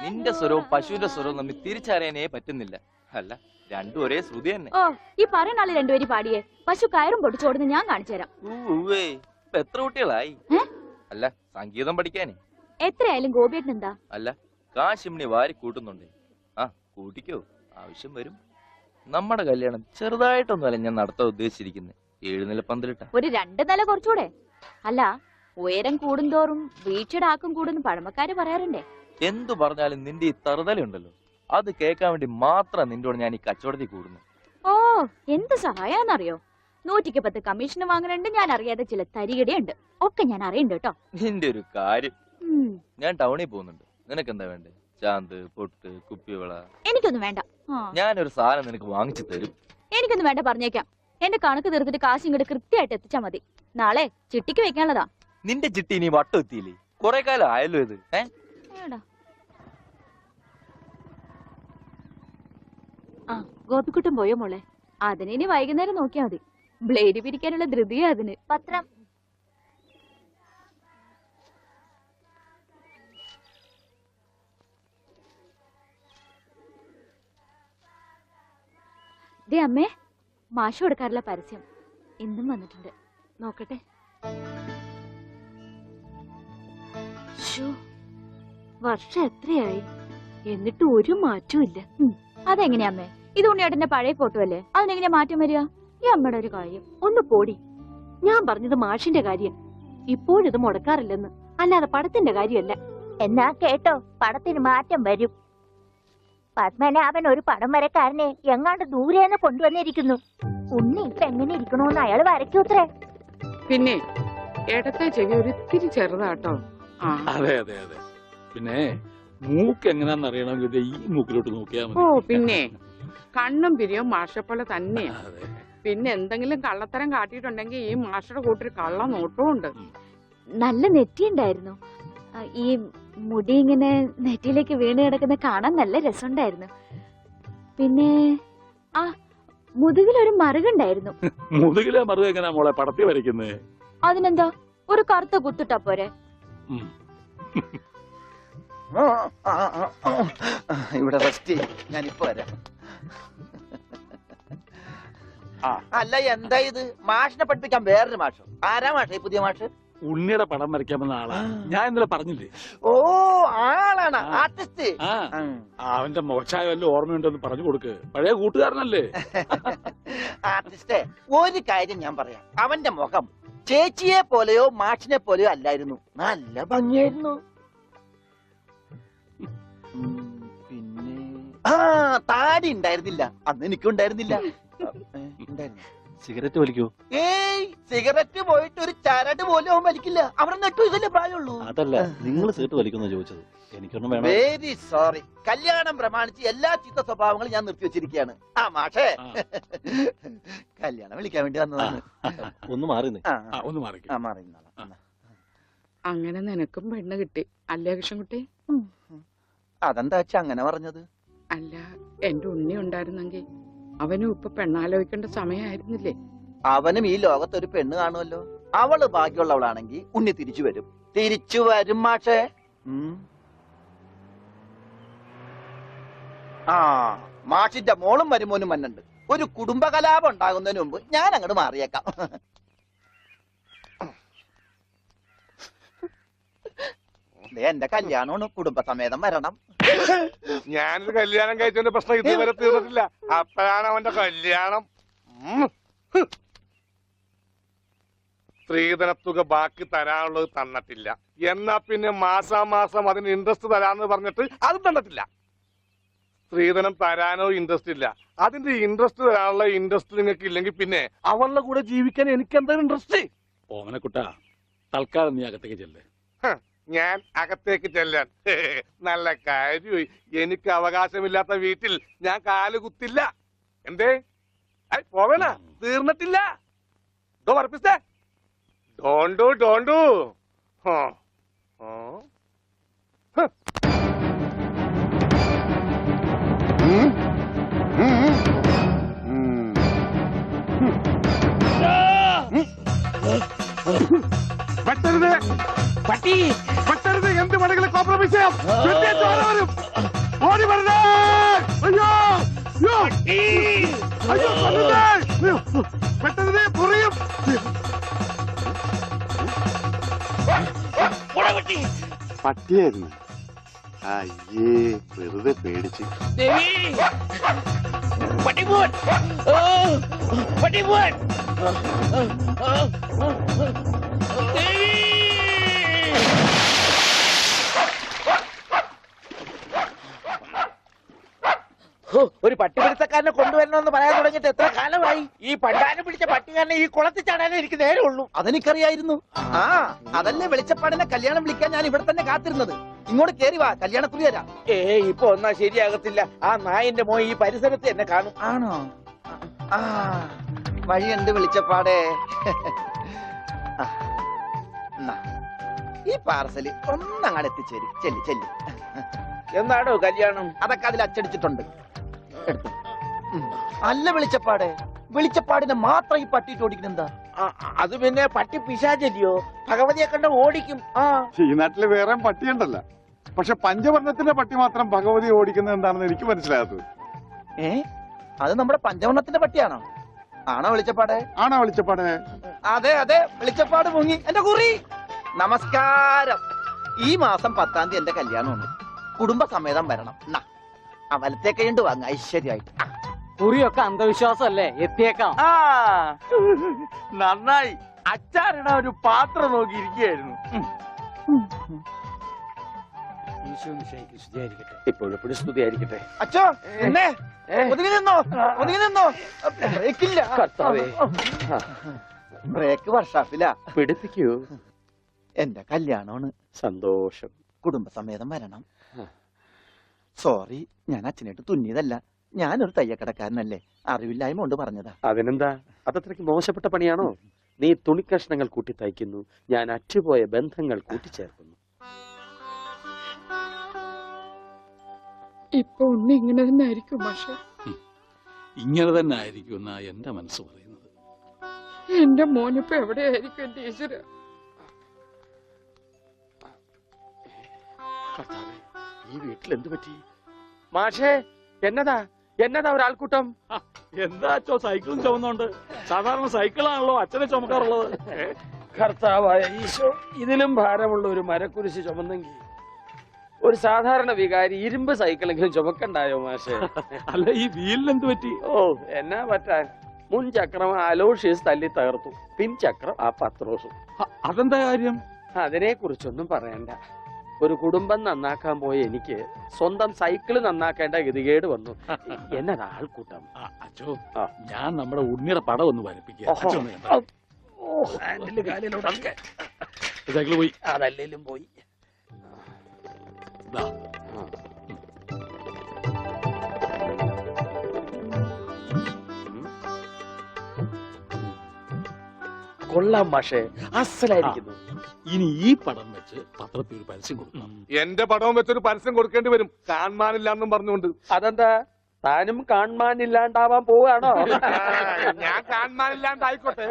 നിന്റെ സ്വരവും പശുവിന്റെ സ്വരവും തമ്മിൽ തിരിച്ചറിയാനേ പറ്റുന്നില്ല. അല്ല, രണ്ടും ഒരേ ശ്രുതി തന്നെ. ഓ, ഈ പറയുന്ന ആള് രണ്ടുപേരും പാടിയേ. പശു കയറും പൊട്ടിച്ചോടുന്ന് ഞാൻ കാണിച്ചു തരാം. ഇപ്പൊ എത്ര കുട്ടികളായി? അല്ല, സംഗീതം പഠിക്കാനേ. എത്രയായാലും ഗോപിയേട്ടൻ എന്താ? അല്ല, കാശിമിനി വാരി കൂട്ടുന്നുണ്ട്. ആ, കൂട്ടിക്കോ, ആവശ്യം വരും. നമ്മുടെ കല്യാണം ചെറുതായിട്ടൊന്നുമല്ല ഞാൻ നടത്താൻ ഉദ്ദേശിച്ചിരിക്കുന്നത്. 7 നില പന്തലിട്ട. ഒരു 2 നില കുറച്ചുകൂടെ? അല്ല, ഉയരം കൂടുന്തോറും വീഴ്ചയുടെ ആക്കും കൂടുന്നു പഴമക്കാര് പറയാറുണ്ടേ. എന്തു പറഞ്ഞാലും നിന്റെ ഈ തറുതലുണ്ടല്ലോ, അത് കേൾക്കാൻ വേണ്ടി മാത്രം നിന്നോട് ഞാൻ ഈ കച്ചവടത്തിൽ കൂടുന്നു. ഓ, എന്ത് സഹായാന്നറിയോ? 110 കമ്മീഷൻ വാങ്ങുന്നുണ്ട്, ഞാൻ അറിയാതെ ചില തരികടയുണ്ട്, ഒക്കെ ഞാൻ അറിയണ്ട് കേട്ടോ. നിന്റെ ഒരു കാര്യം. ഞാൻ ടൗണിൽ പോകുന്നുണ്ട്. നിനക്ക് എന്താ വേണ്ടേ? ചാന്ത്, പൊട്ട്, കുപ്പിവള? എനിക്കൊന്നും വേണ്ട. ഞാനൊരു സാധനം നിനക്ക് വാങ്ങിച്ചു തരും. എനിക്കൊന്നും വേണ്ട, പറഞ്ഞേക്കാം. എന്റെ കണക്ക് തീർത്തിട്ട് കാശ് ഇങ്ങോട്ട് കൃത്യമായിട്ട് എത്തിച്ചാ മതി. നാളെ ചിട്ടിക്ക് വെക്കാനുള്ളതാ. നിന്റെ ചിട്ടി നീ വട്ടം എത്തിയില്ലേ? കൊറേ കാലം ആയല്ലോ ഇത്. ആ, ഗോപിക്കുട്ടൻ പോയോ മോളെ? അതിനി വൈകുന്നേരം നോക്കിയാ മതി. ബ്ലേഡ് പിരിക്കാനുള്ള ധൃതിയാ അതിന്. പത്രം ദേ അമ്മേ, മാഷ് കൊടുക്കാറുള്ള പരസ്യം ഇന്നും വന്നിട്ടുണ്ട്. നോക്കട്ടെ. വർഷം എത്രയായി, എന്നിട്ട് ഒരു മാറ്റവും ഇല്ല. അതെങ്ങനെയാ അമ്മേ? ഇത് ഉണ്ണിയേട്ടന്റെ പഴയ ഫോട്ടോ അല്ലേ? അതിനെങ്ങനെയാ മാറ്റം വരിക? ഈ അമ്മയുടെ ഒരു കാര്യം. ഒന്ന് പോടി. ഞാൻ പറഞ്ഞത് മാഷിന്റെ കാര്യം. ഇപ്പോഴിത് മുടക്കാറില്ലെന്ന്, അല്ലാതെ പടത്തിന്റെ കാര്യമല്ല. എന്നാ കേട്ടോ, പടത്തിന് മാറ്റം വരും. പത്മനാഭൻ ഒരു പടം വരക്കാരനെ എങ്ങാണ്ട് ദൂരെന്ന് കൊണ്ടുവന്നിരിക്കുന്നു. ഉണ്ണി ഇപ്പൊ എങ്ങനെ ഇരിക്കണോന്ന് അയാൾ വരയ്ക്കൂത്രേ. പിന്നെ ഇടത്തെ ചെവി ഒരിത്തിരി ചെറുതാട്ടോ. അതെ അതെ അതെ. പിന്നെ മൂക്ക് എങ്ങനെയാന്ന് അറിയണമെങ്കിൽ ഈ മൂക്കിലോട്ട് നോക്കിയാൽ മതി. ഓ, പിന്നെ കണ്ണും പിരിയും മാഷപ്പോലെ തന്നെയാ. പിന്നെ എന്തെങ്കിലും കള്ളത്തരം കാട്ടിയിട്ടുണ്ടെങ്കിൽ ഈ മാഷയുടെ കൂട്ടൊരു കള്ള നോട്ടവും ഉണ്ട്. നല്ല നെറ്റിയുണ്ടായിരുന്നു. ഈ മുടി ഇങ്ങനെ നെറ്റിയിലേക്ക് വീണ് കിടക്കുന്ന കാണാൻ നല്ല രസമുണ്ടായിരുന്നു. പിന്നെ ആ മുതുകിലൊരു മറുകുണ്ടായിരുന്നു. മുതുകിലെ മറുക എങ്ങനെയാ മോളെ പടത്തി വരയ്ക്കുന്നത്? അതിനെന്താ, ഒരു കറുത്ത കുത്തിട്ടാ പോരെ? ഇവിടെ റെസ്റ്റ്, ഞാനിപ്പോ വരാം. അല്ല, എന്താ ഇത്? മാഷിനെ പഠിപ്പിക്കാൻ വേറൊരു മാഷോ? ആരാ മാഷ പുതിയ മാഷ്? ഉണ്ണിയുടെ പടം വരയ്ക്കാമെന്ന ആളാ. ഞാൻ ഇന്നലെ പറഞ്ഞില്ലേ? ഓ, ആളാണ് ആർട്ടിസ്റ്റ്. അവന്റെ മോശമായ വല്ല ഓർമ്മയുണ്ടെന്ന് പറഞ്ഞു കൊടുക്ക്. പഴയ കൂട്ടുകാരനല്ലേ? ആർട്ടിസ്റ്റേ, ഒരു കാര്യം ഞാൻ പറയാം. അവന്റെ മുഖം ചേച്ചിയെ പോലെയോ മാഷിനെ പോലെയോ അല്ലായിരുന്നു. നല്ല ഭംഗിയായിരുന്നു. പിന്നെ താടി ഉണ്ടായിരുന്നില്ല. അന്ന് എനിക്കുണ്ടായിരുന്നില്ല. സിഗരറ്റ് വലിക്കോ? ഏയ്, സിഗരറ്റ് പോയിട്ട് ഒരു ചരട് പോലും അവൻ വലിക്കില്ല. അവിടെ നെട്ടു ഇതല്ലേ പ്രായമുള്ളൂ. അതല്ല, നിങ്ങൾ സിഗരറ്റ് വലിക്കുന്ന ചോദിച്ചത്. എനിക്കൊന്നും വേണം. Very sorry. കല്യാണം പ്രമാണിച്ച് എല്ലാ ചീത്ത സ്വഭാവങ്ങളും ഞാൻ നിർത്തി വെച്ചിരിക്കുകയാണ്. ആ മാഷേ, കല്യാണം വിളിക്കാൻ വേണ്ടി വന്നതാണ്. ഒന്ന് മാറി മാറി. അങ്ങനെ നിനക്കും പെണ്ണ് കിട്ടി അല്ലേ കൃഷ്ണൻകുട്ടി? അതെന്താ അങ്ങനെ പറഞ്ഞത്? അല്ല, എന്റെ ഉണ്ണി ഉണ്ടായിരുന്നെങ്കിൽ അവനും ഇപ്പൊ പെണ്ണാലോചിക്കേണ്ട സമയമായിരുന്നില്ലേ? അവനും ഈ ലോകത്തൊരു പെണ്ണ് കാണുമല്ലോ. അവള് ഭാഗ്യമുള്ളവളാണെങ്കിൽ ഉണ്ണി തിരിച്ചു വരും. തിരിച്ചു വരും മാഷേ. ആ, മാഷിന്റെ മോളും മരുമോനും വന്നുണ്ട്. ഒരു കുടുംബകലാപം ഉണ്ടാകുന്നതിന് മുമ്പ് ഞാൻ അങ്ങോട്ട് മാറിയേക്കാം. എന്റെ കല്യാണമാണ്, കുടുംബസമേതം വരണം. ഞാനൊരു കല്യാണം കഴിച്ചതിന്റെ പ്രശ്നം ഇതുവരെ തീർന്നിട്ടില്ല. അപ്പോഴാണ് അവന്റെ കല്യാണം. സ്ത്രീധനത്തുക ബാക്കി തരാനുള്ളത് തന്നിട്ടില്ല. എന്നാ പിന്നെ മാസാമാസം അതിന് ഇൻട്രസ്റ്റ് തരാന്ന് പറഞ്ഞിട്ട് അതും തന്നിട്ടില്ല. സ്ത്രീധനം തരാനോ ഇൻട്രസ്റ്റ് ഇല്ല. അതിന്റെ ഇൻട്രസ്റ്റ് തരാനുള്ള ഇൻട്രസ്റ്റ് നിങ്ങൾക്ക് ഇല്ലെങ്കിൽ പിന്നെ അവളുടെ കൂടെ ജീവിക്കാൻ എനിക്ക് എന്താ ഇൻട്രസ്റ്റ്? ഓമനക്കുട്ടാ, തൽക്കാലം നീ അകത്തേക്ക് ചെല്ലേ. ഞാൻ അകത്തേക്ക് ചെല്ലാൻ നല്ല കാര്യമായി. എനിക്ക് അവകാശമില്ലാത്ത വീട്ടിൽ ഞാൻ കാല് കുത്തില്ല. എന്തേ പോവേണ? തീർന്നിട്ടില്ല. പറപ്പിച്ചേ ഡോണ്ടു ഡോണ്ടു. വെട്ട വെട്ടരുത് പട്ടി വെട്ടരുത്. എന്ത് വേണമെങ്കിലും കോംപ്രമൈസ് ചെയ്യാം. വെട്ടിയ ചോര വരും. ഓടി വരണേ. അയ്യോ അയ്യോ അയ്യോ കൊല്ലണ്ടേ. അയ്യോ വെട്ടരുത് പൊറിയും. പട്ടിയായിരുന്നു. അയ്യേ വെറുതെ പേടിച്ച്. ഒരു പട്ടിപിടുത്തക്കാരനെ കൊണ്ടുവരണമെന്ന് പറയാൻ തുടങ്ങിയിട്ട് എത്ര കാലമായി? ഈ പണ്ടാരം പിടിച്ച പട്ടിക്കാരനെ ഈ കുളത്തിൽ ചാടാനേ എനിക്ക് നേരെ ഉള്ളൂ. അതെനിക്കറിയായിരുന്നു. ആ അതല്ലേ വെളിച്ചപ്പാടിനെ കല്യാണം വിളിക്കാൻ ഞാൻ ഇവിടെ തന്നെ കാത്തിരുന്നത്. ഇങ്ങോട്ട് കേറി വാ, കല്യാണക്കുറി തരാം. ഇപ്പൊ ഒന്നാ ശരിയാകത്തില്ല. ആ നായന്റെ മോൻ ഈ പരിസരത്ത് എന്നെ കാണും. ആണോ? ആ വഴിയുണ്ട് വെളിച്ചപ്പാടേ. ഈ പാർസല് ഒന്നങ്ങാട് എത്തിച്ചേരും. ചെല്ലി ചെല്ലി. എന്നാടോ കല്യാണം? അതൊക്കെ അതിൽ അച്ചടിച്ചിട്ടുണ്ട്. അല്ല വെളിച്ചപ്പാടെ, വെളിച്ചപ്പാടിനെ മാത്രം ഈ പട്ടിയിട്ട് ഓടിക്കണെന്താ? അത് പിന്നെ പട്ടി പിശാചല്ലിയോ, ഭഗവതിയെ കണ്ട ഓടിക്കും. ഈ നാട്ടില് വേറെ പട്ടിയുണ്ടല്ല. പക്ഷെ പഞ്ചവർണ്ണത്തിന്റെ പട്ടി മാത്രം ഭഗവതി ഓടിക്കുന്നത് എന്താണെന്ന് എനിക്ക് മനസ്സിലാകാത്തത്. അത് നമ്മുടെ പഞ്ചവർണ്ണത്തിന്റെ പട്ടിയാണോ? ആണോ വെളിച്ചപ്പാടെ? ആണോ വെളിച്ചപ്പാടെ? അതെ അതെ, വെളിച്ചപ്പാട് മുങ്ങി. എന്റെ കുറി നമസ്കാരം. ഈ മാസം 10-ാം തീയതി എന്റെ കല്യാണമുണ്ട്. കുടുംബസമേതം വരണം. വലത്തെ കൈണ്ട് വാങ്ങ ഐശ്വര്യമായിട്ട്. കുറിയൊക്കെ അന്ധവിശ്വാസമല്ലേ, എത്തിയേക്കാം. നന്നായി. അച്ചാറിട ഒരു പാത്രം നോക്കി ഇരിക്കുകയായിരുന്നു. ഇപ്പോഴെപ്പോഴും സ്തുതിയായിരിക്കട്ടെ. അച്ഛോ എന്നെ ഒതുങ്ങി നിന്നോ, ഒതുങ്ങി നിന്നോ. ബ്രേക്കില്ല. ബ്രേക്ക് വർഷാപ്പില്ല. പിടിപ്പിക്കൂ. എന്റെ കല്യാണമാണ്. സന്തോഷം. കുടുംബസമേതം വരണം. സോറി, ഞാൻ അച്ഛനായിട്ട് തുന്നിയതല്ല. ഞാനൊരു തയ്യക്കടക്കാരനല്ലേ, അറിവില്ലായ്മ കൊണ്ട് പറഞ്ഞതാ. അതിനെന്താ, അതത്രയ്ക്ക് മോശപ്പെട്ട പണിയാണോ? നീ തുണിക്കഷ്ണങ്ങൾ കൂട്ടി തയ്ക്കുന്നു, ഞാൻ അറ്റുപോയ ബന്ധങ്ങൾ കൂട്ടിച്ചേർക്കുന്നു. ഇപ്പൊ ഉണ്ണി ഇങ്ങനെ തന്നെ ആയിരിക്കും പക്ഷെ. ഇങ്ങനെ തന്നെ ആയിരിക്കും എന്നാ എന്റെ മനസ്സ് പറയുന്നത്. എന്റെ മോനിപ്പോ എവിടെയായിരിക്കും എന്റെ ഈശ്വര? ഈ വീട്ടിൽ എന്ത് പറ്റി? മാഷേ, എന്നതാ എന്നതാ ഒരാൾക്കൂട്ടം? എന്താ അച്ഛോ സൈക്കിളും ചുമന്നുണ്ട്? സാധാരണ സൈക്കിളാണല്ലോ അച്ഛനെ ചുമക്കാറുള്ളത്. കർത്താവായ ഈശോ, ഇതിലും ഭാരമുള്ള ഒരു മരക്കുരിശ് ചുമന്നെങ്കിൽ ഒരു സാധാരണ വികാരി ഇരുമ്പ് സൈക്കിളെങ്കിലും ചുമക്കണ്ടായോ മാഷേ? അല്ല, ഈ വീലിനെന്ത് പറ്റി? ഓ, എന്നാ പറ്റാൻ, മുൻ ചക്രം അലോഷ്യസ് തല്ലി തകർത്തു, പിൻചക്രം ആ പത്രോസും. അതെന്താ കാര്യം? അതിനെ കുറിച്ചൊന്നും പറയണ്ട. ഒരു കുടുംബം നന്നാക്കാൻ പോയ എനിക്ക് സ്വന്തം സൈക്കിള് നന്നാക്കേണ്ട ഗതികേട് വന്നു. എന്നതാ ആൾക്കൂട്ടം? അച്ഛോ, ഞാൻ നമ്മുടെ ഉണ്ണിയുടെ പടം ഒന്ന് വരപ്പിക്കുക. സൈക്കിള് പോയി. അതല്ലേലും പോയി. കൊള്ളാം മാഷേ, അസലായിരിക്കുന്നു. ഇനി ഈ പടം വെച്ച് പത്രത്തിൽ ഒരു പരസ്യം കൊടുക്കണം. എന്റെ പടവും വെച്ചൊരു പരസ്യം കൊടുക്കേണ്ടി വരും, കാണാനില്ലാന്നും പറഞ്ഞുകൊണ്ട്. അതെന്താ, താനും കാണാനില്ലാണ്ടാവാൻ പോവാണോ? ഞാൻ കാണാനില്ലാണ്ടായിക്കോട്ടെ,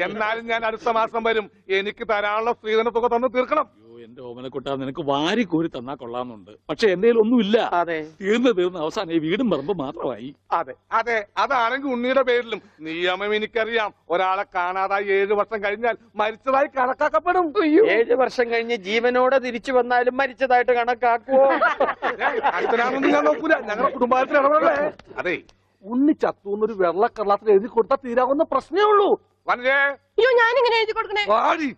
എന്നാലും ഞാൻ അടുത്ത മാസം വരും. എനിക്ക് തരാനുള്ള സ്ത്രീധന തുക തന്നു തീർക്കണം. എന്റെ ഓമനക്കുട്ട, നിനക്ക് വാരി കോരി തന്നാ കൊള്ളാമെന്നുണ്ട്. പക്ഷെ എന്റെ ഒന്നുമില്ല. അതെ, തീർന്ന് അവസാനം ഈ വീടും പറമ്പ് മാത്രമായി. അതെ അതെ, അതാണെങ്കിൽ ഉണ്ണിയുടെ പേരിലും നിയമം എനിക്കറിയാം. ഒരാളെ കാണാതായി 7 വർഷം കഴിഞ്ഞാൽ മരിച്ചതായി കണക്കാക്കപ്പെടും. 7 വർഷം കഴിഞ്ഞ് ജീവനോടെ തിരിച്ചു വന്നാലും മരിച്ചതായിട്ട് കണക്കാക്കുവോ? അടുത്തനാണെന്ന് ഞാൻ നോക്കൂല, ഞങ്ങളുടെ കുടുംബത്തിൽ ഇടപെടലേ. അതെ, ഉണ്ണി ചത്തൂന്നൊരു വെള്ളക്കള്ളത്തിൽ എഴുതി കൊടുത്താൽ തീരാവുന്ന പ്രശ്നമേ ഉള്ളൂ. വനജേ, ഞാനിങ്ങനെ എഴുതി കൊടുക്കണേ? വാടി.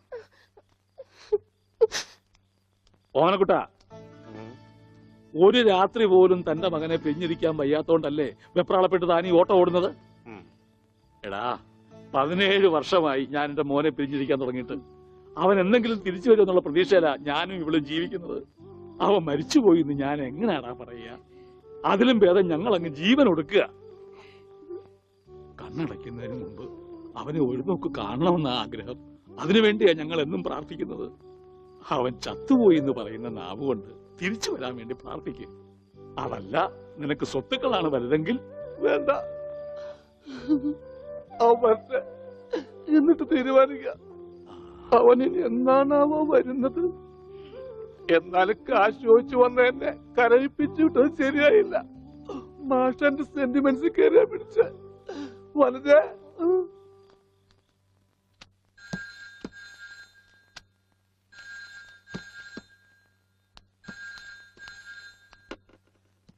ഓമനക്കുട്ട, ഒരു രാത്രി പോലും തന്റെ മകനെ പിരിഞ്ഞിരിക്കാൻ വയ്യാത്തോണ്ടല്ലേ വെപ്രാളപ്പെട്ട് താനീ ഓട്ടം ഓടുന്നത്? എടാ, 17 വർഷമായി ഞാൻ എന്റെ മോനെ പിരിഞ്ഞിരിക്കാൻ തുടങ്ങിയിട്ട്. അവൻ എന്തെങ്കിലും തിരിച്ചു വരുമെന്നുള്ള പ്രതീക്ഷയില ഞാനും ഇവളും ജീവിക്കുന്നത്. അവൻ മരിച്ചുപോയി എന്ന് ഞാൻ എങ്ങനെയാടാ പറയുക? അതിലും ഭേദം ഞങ്ങൾ അങ്ങ് ജീവൻ ഒടുക്കുക. കണ്ണടയ്ക്കുന്നതിന് മുമ്പ് അവനെ ഒരു നോക്ക് കാണണമെന്ന ആഗ്രഹം. അതിനുവേണ്ടിയാ ഞങ്ങൾ എന്നും പ്രാർത്ഥിക്കുന്നത്. അവൻ ചത്തുപോയി എന്ന് പറയുന്ന നാവുകൊണ്ട് തിരിച്ചു വരാൻ വേണ്ടി പ്രാർത്ഥിക്കും. അതല്ല നിനക്ക് സ്വത്തുക്കളാണ് വലുതെങ്കിൽ വേണ്ട, എന്നിട്ട് തീരുമാനിക്കുക. അവനിനി എന്നാണാവോ വരുന്നത്? എന്നാലും കാശ് ചോദിച്ചു വന്ന എന്നെ കരയിപ്പിച്ചു വിട്ടത് ശരിയായില്ല. മാഷന്റെ സെന്റിമെന്റ്സ് കയറിയാ പിടിച്ച വളരെ.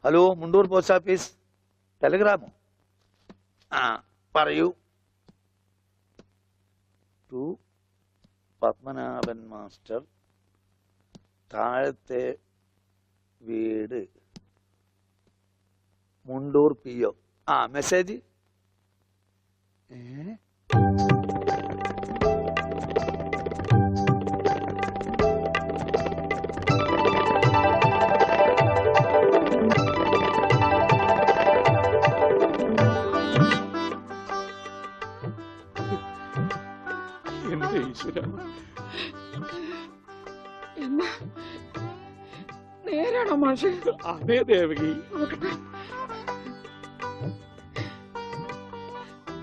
Hello, Mundur post office. ടെലിഗ്രാമോ? ആ പറയൂ. ടു പത്മനാഭൻ മാസ്റ്റർ, താഴത്തെ വീട്, മുണ്ടൂർ PO. ആ മെസ്സേജ്. എന്റെ ഈശ്വര, എന്നാ നേരാണോ മാഷെ? അതേ ദേവകി.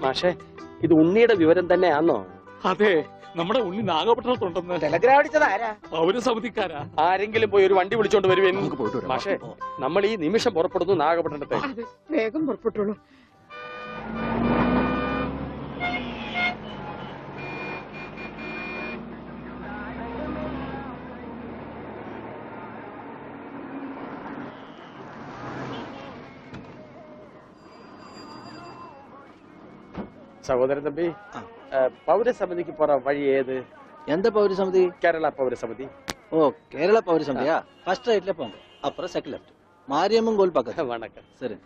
മാഷെ, ഇത് ഉണ്ണിയുടെ വിവരം തന്നെയാണോ? അതെ, നമ്മുടെ ഉണ്ണി നാഗപട്ടണത്തുണ്ടെന്ന്. ടെലഗ്രാം അടിച്ചത് ആരാ? പൗരസമിതിക്കാരാ. ആരെങ്കിലും പോയി ഒരു വണ്ടി വിളിച്ചോണ്ട് വരുവേൻ. മാഷെ, നമ്മൾ ഈ നിമിഷം പുറപ്പെടുന്നു നാഗപട്ടണത്തെ. അതെ, വേഗം പുറപ്പെട്ടോളൂ. സഹോദരൻ തമ്പി, പൗരസമിതിക്ക് പോറ വഴി ഏത്? எந்த பௌரசமிதி? കേരള പൗരസമിതി. ஓ, கேரளா பௌரசமிதியா? ஃபர்ஸ்ட் ரைட்ல போங்க, அப்புறம் செகண்ட் லெஃப்ட், மாரியம்மன் கோயில் பக்கத்துல. வணக்கம். சரி.